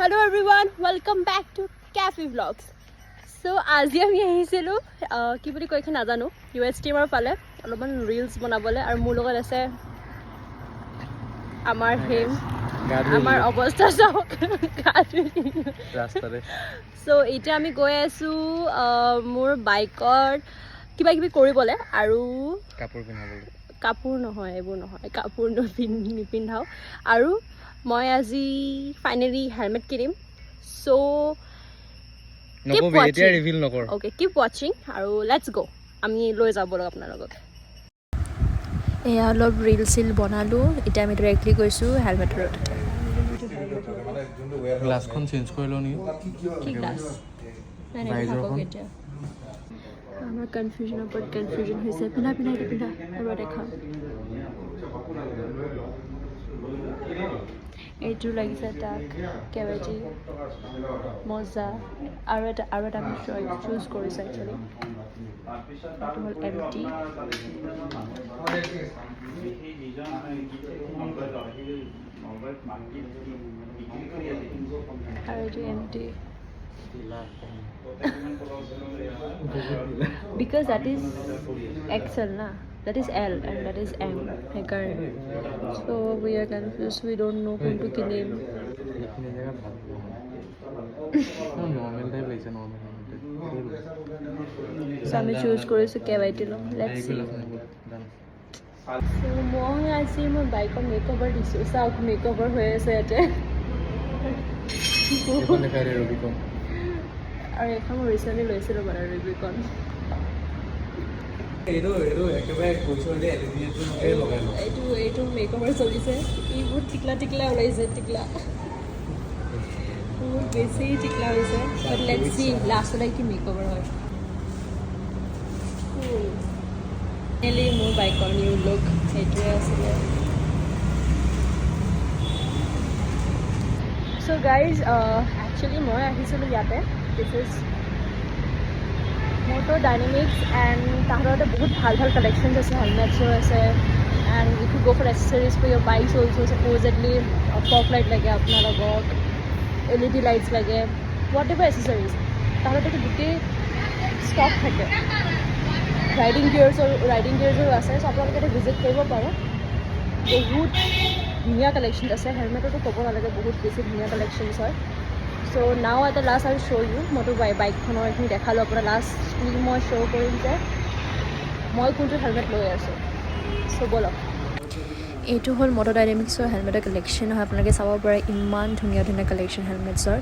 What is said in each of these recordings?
Hello everyone, welcome back to Cafe Vlogs. So আজি আমি আহিছিলোঁ কি বুলি কয় কি নাজানো US টিমৰ ফালে অলপমান ৰিলছ বনাবলৈ আৰু মোৰ লগত আছে আমাৰ হেম আমাৰ অৱস্থা চাওক ৰাস্তাৰে সো এতিয়া আমি গৈ আছোঁ মোৰ বাইকৰ কিবা কিবি কৰিবলৈ আৰু কাপোৰ পিন্ধাবলৈ কাপোৰ নহয় এইবোৰ নহয় কাপোৰ নিপিন্ধাওঁ আৰু মই আজি ফাইনেলি হেলমেট কিনিম সো নকবি এতিয়া ৰিভিল নকৰ ওকে কিপ ৱাচিং আৰু লেটছ গো আমি লৈ যাব লগা আপোনাৰ লগত এয়া অলপ ৰিল চিল বনালোঁ এতিয়া আমি ডাইৰেক্টলি গৈছোঁ হেলমেটৰ তাতে গ্লাছখন চেঞ্জ কৰি লওঁ নেকি কি গ্লাছ নাই নাই থাকক এতিয়া আমাৰ কনফিউজনৰ ওপৰত কনফিউজন হৈছে পিন্ধা পিন্ধা এইটো পিন্ধা আৰু দেখা এইটো লাগিছে তাক কেবেজি মজা আৰু এটা আমি চুজ কৰিছোঁ একচুৱেলি এইটো হ'ল এমটি আৰু এইটো MT because that is XL na that is L and that is M so we are confused we don't know whom to kinim normal type লাগিছে নৰ্মেল so আমি choose কৰিছো কেবাইটি ল let's see so মই আজি মোৰ বাইকৰ makeover দিছো চাওক মেকঅভাৰ হৈ আছে ইয়াতে আৰু এখন মই ৰিচেণ্টলি লৈছিলোঁ মানে ৰিভিউখন এইটো মেকঅভাৰ চলিছে ই বহুত টিকলা ওলাইছে টিকলা বহুত বেছি টিকলা হৈছে বাট লেটছ চি লাষ্টলৈ কি মেকঅভাৰ হয় ফাইনেলি মোৰ বাইকৰ নিউ লুক সেইটোৱে আছিলে চ' গাইজ একচুৱেলি মই আহিছিলোঁ ইয়াতে this is motor dynamics and তাহাঁতৰ বহুত ভাল কালেকশ্যনছ আছে হেলমেটছো আছে and if you go' for accessories for your bikes also' specially fog light লাগে আপোনালোকক LED লাইটছ লাগে হোৱাট এভাৰ এক্সেচৰিজ তাহাঁতৰ গোটেই ষ্টক থাকে ৰাইডিং গিয়াৰ্ছৰো আছে চ' আপোনালোকে এতিয়া ভিজিট কৰিব পাৰে বহুত ধুনীয়া কালেকশ্যন আছে হেলমেটতো ক'ব নালাগে বহুত বেছি ধুনীয়া কালেকশ্যনছ হয় চ' নাও এটা লাষ্ট আৰু শ্ব' ইউ মইতো বাইকখনৰ এইখিনি দেখালোঁ আপোনাৰ লাষ্টলি মই শ্ব' কৰিম যে মই কোনটো হেলমেট লৈ আছোঁ চ' ব'লক এইটো হ'ল মটো ডাইনামিক্সৰ হেলমেটৰ কালেকশ্যন হয় আপোনালোকে চাব পাৰে ইমান ধুনীয়া কালেকশ্যন হেলমেটছৰ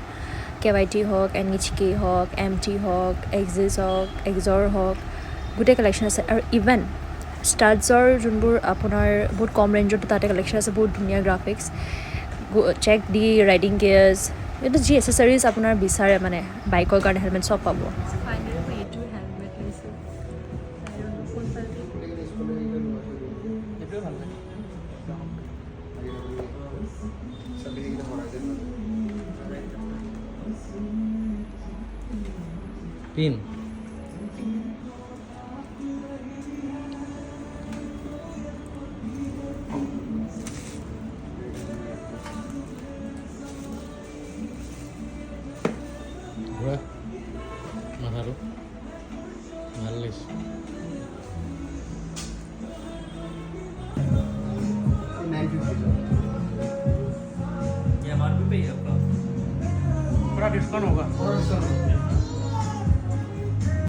কেৱাইটি হওক NHK হওক MT হওক এক্সিছ হওক এক্সৰ হওক গোটেই কালেকশ্যন আছে আৰু ইভেন ষ্টাৰ্টছৰ যোনবোৰ আপোনাৰ বহুত কম ৰেঞ্জতো তাতে কালেকশ্যন আছে বহুত ধুনীয়া গ্ৰাফিক্স চেক দি ৰাইডিং গিয়াৰ্ছ এইটো যি এচেচৰিজ আপোনাৰ বিচাৰে মানে বাইকৰ কাৰণে হেলমেট চব পাব পিন মাথাটো ভাল লাগিছে थोड़ा डिस्काउंट होगा